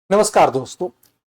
नमस्कार दोस्तों।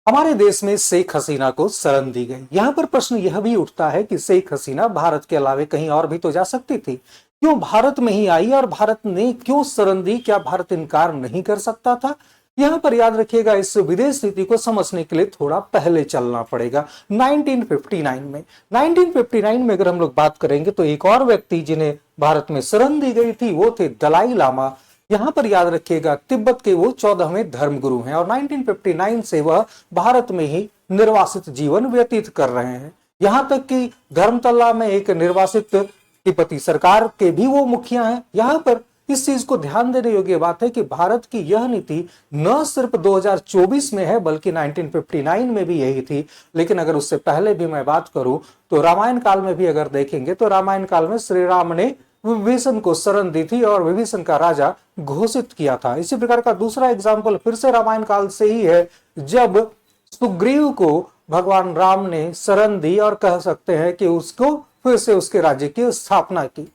हमारे देश में शेख हसीना को शरण दी गई। यहाँ पर प्रश्न यह भी उठता है कि शेख हसीना भारत के अलावे कहीं और भी तो जा सकती थी, क्यों भारत में ही आई और भारत ने क्यों शरण दी? क्या भारत इनकार नहीं कर सकता था? यहाँ पर याद रखिएगा, इस विदेश नीति को समझने के लिए थोड़ा पहले चलना पड़ेगा। 1959 में अगर हम लोग बात करेंगे तो एक और व्यक्ति जिन्हें भारत में शरण दी गई थी वो थे दलाई लामा। यहाँ पर याद रखिएगा, तिब्बत के वो 14वें धर्मगुरु हैं और 1959 से वह भारत में ही निर्वासित जीवन व्यतीत कर रहे हैं। यहाँ तक कि धर्मतला में एक निर्वासित तिब्बती सरकार के भी वो मुखिया हैं। यहाँ पर इस चीज को ध्यान देने योग्य बात है कि भारत की यह नीति न सिर्फ 2024 में है बल्कि 1959 में भी यही थी। लेकिन अगर उससे पहले भी मैं बात करूं तो रामायण काल में भी अगर देखेंगे तो रामायण काल में श्री राम ने विभीषण को शरण दी थी और विभीषण का राजा घोषित किया था। इसी प्रकार का दूसरा एग्जाम्पल फिर से रामायण काल से ही है, जब सुग्रीव को भगवान राम ने शरण दी और कह सकते हैं कि उसको फिर से उसके राज्य की स्थापना की।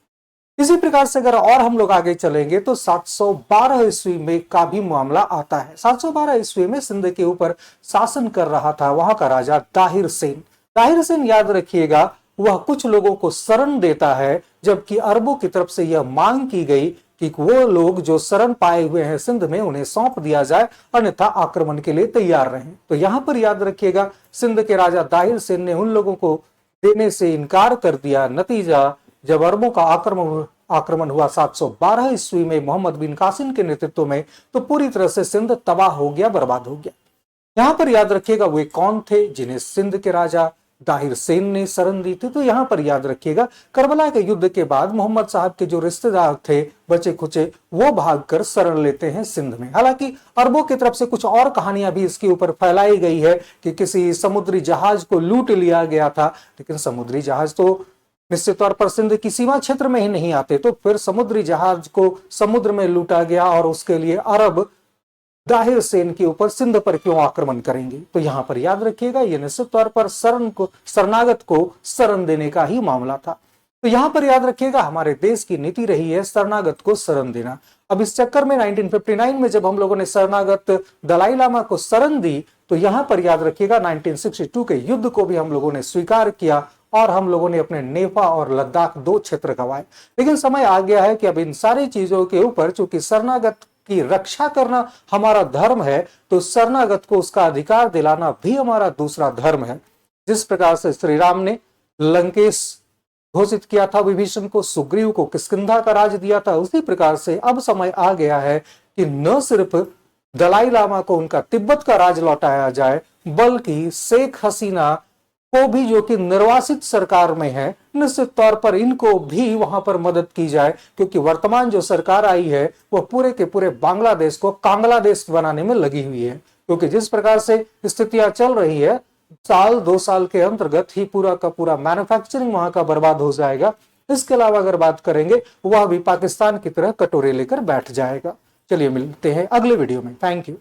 इसी प्रकार से अगर और हम लोग आगे चलेंगे तो 712 ईस्वी में का भी मामला आता है। 712 ईस्वी में सिंध के ऊपर शासन कर रहा था वहां का राजा दाहिर सेन। दाहिर सेन याद रखिएगा, वह कुछ लोगों को शरण देता है, जबकि अरबों की तरफ से यह मांग की गई कि वो लोग जो शरण पाए हुए हैं सिंध में उन्हें सौंप दिया जाए, अन्यथा आक्रमण के लिए तैयार रहें। तो यहां पर याद रखिएगा, सिंध के राजा दाहिर सेन ने उन लोगों को देने से इनकार कर दिया। नतीजा जब अरबों का आक्रमण हुआ 712 ईस्वी में मोहम्मद बिन कासिम के नेतृत्व में, तो पूरी तरह से सिंध तबाह हो गया, बर्बाद हो गया। यहां पर याद रखिएगा, वे कौन थे जिन्हें सिंध के राजा दाहिर सेन ने शरण दी थी? तो यहां पर याद रखिएगा, करबला के युद्ध के बाद मोहम्मद साहब के जो रिश्तेदार थे बचे खुचे, वो भागकर शरण लेते हैं सिंध में। हालांकि अरबों की तरफ से कुछ और कहानियां भी इसके ऊपर फैलाई गई है कि किसी समुद्री जहाज को लूट लिया गया था, लेकिन समुद्री जहाज तो निश्चित तौर पर सिंध की सीमा क्षेत्र में ही नहीं आते, तो फिर समुद्री जहाज को समुद्र में लूटा गया और उसके लिए अरब दाहिर सेन के ऊपर सिंध पर क्यों आक्रमण करेंगे? तो यहां पर याद रखिएगा, यह निश्चित तौर पर शरणागत को शरण देने का ही मामला था। तो यहां पर याद रखिएगा, हमारे देश की नीति रही है शरणागत को शरण देना। अब इस चक्कर में 1959 में जब हम लोगों ने शरणागत दलाई लामा को शरण दी, तो यहां पर याद रखिएगा 1962 के युद्ध को भी हम लोगों ने स्वीकार किया और हम लोगों ने अपने नेपा और लद्दाख 2 क्षेत्र गंवाए। लेकिन समय आ गया है कि अब इन सारी चीजों के ऊपर, चूंकि शरणागत की रक्षा करना हमारा धर्म है, तो शरणागत को उसका अधिकार दिलाना भी हमारा दूसरा धर्म है। जिस प्रकार से श्री राम ने लंकेश घोषित किया था विभीषण को, सुग्रीव को किष्किंधा का राज दिया था, उसी प्रकार से अब समय आ गया है कि न सिर्फ दलाई लामा को उनका तिब्बत का राज लौटाया जाए, बल्कि शेख हसीना को भी, जो कि निर्वासित सरकार में है, निश्चित तौर पर इनको भी वहां पर मदद की जाए, क्योंकि वर्तमान जो सरकार आई है वह पूरे के पूरे बांग्लादेश को कांगला देश बनाने में लगी हुई है। क्योंकि जिस प्रकार से स्थितियां चल रही है, 1-2 साल के अंतर्गत ही पूरा का पूरा मैन्युफैक्चरिंग वहां का बर्बाद हो जाएगा। इसके अलावा अगर बात करेंगे, वह भी पाकिस्तान की तरह कटोरे लेकर बैठ जाएगा। चलिए मिलते हैं अगले वीडियो में। Thank you.